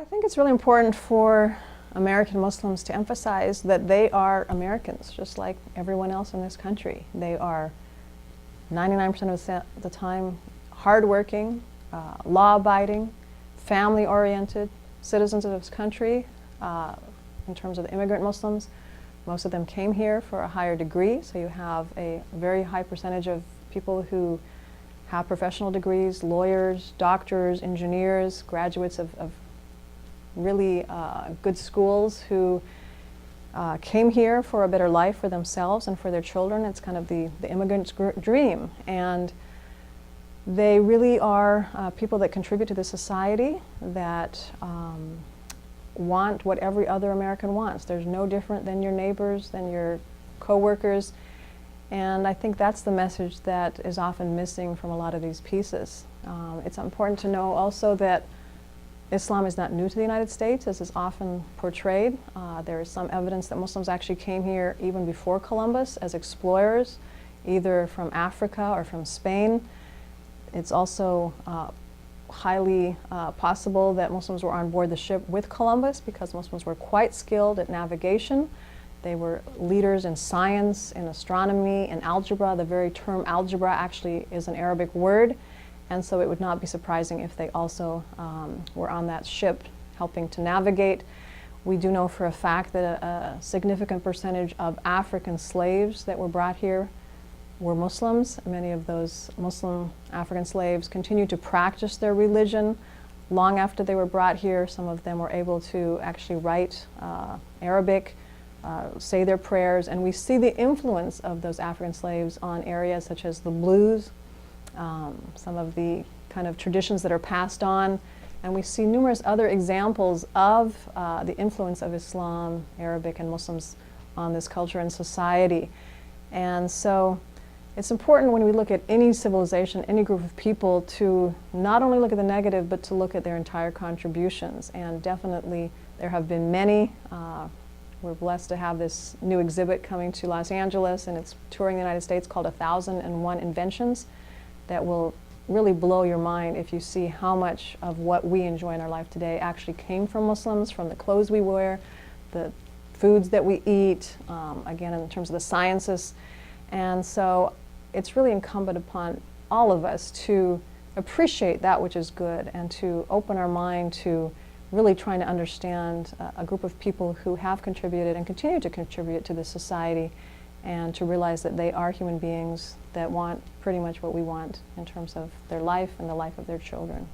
I think it's really important for American Muslims to emphasize that they are Americans, just like everyone else in this country. They are 99% of the time hardworking, law-abiding, family-oriented citizens of this country. In terms of the immigrant Muslims, most of them came here for a higher degree, so you have a very high percentage of people who have professional degrees, lawyers, doctors, engineers, graduates of really good schools who came here for a better life for themselves and for their children. It's kind of the immigrant's dream. And they really are people that contribute to the society, that want what every other American wants. There's no different than your neighbors, than your co-workers. And I think that's the message that is often missing from a lot of these pieces. It's important to know also that Islam is not new to the United States, as is often portrayed. There is some evidence that Muslims actually came here even before Columbus as explorers, either from Africa or from Spain. It's also highly possible that Muslims were on board the ship with Columbus because Muslims were quite skilled at navigation. They were leaders in science, in astronomy, in algebra. The very term algebra actually is an Arabic word. And so it would not be surprising if they also were on that ship helping to navigate. We do know for a fact that a significant percentage of African slaves that were brought here were Muslims. Many of those Muslim African slaves continued to practice their religion long after they were brought here. Some of them were able to actually write Arabic, say their prayers, and we see the influence of those African slaves on areas such as the blues, some of the kind of traditions that are passed on, and we see numerous other examples of the influence of Islam, Arabic, and Muslims on this culture and society. And so it's important when we look at any civilization, any group of people, to not only look at the negative, but to look at their entire contributions. And definitely there have been many. We're blessed to have this new exhibit coming to Los Angeles, and it's touring the United States, called 1001 Inventions, that will really blow your mind if you see how much of what we enjoy in our life today actually came from Muslims, from the clothes we wear, the foods that we eat, again in terms of the sciences. And so it's really incumbent upon all of us to appreciate that which is good and to open our mind to really trying to understand a group of people who have contributed and continue to contribute to the society, and to realize that they are human beings that want pretty much what we want in terms of their life and the life of their children.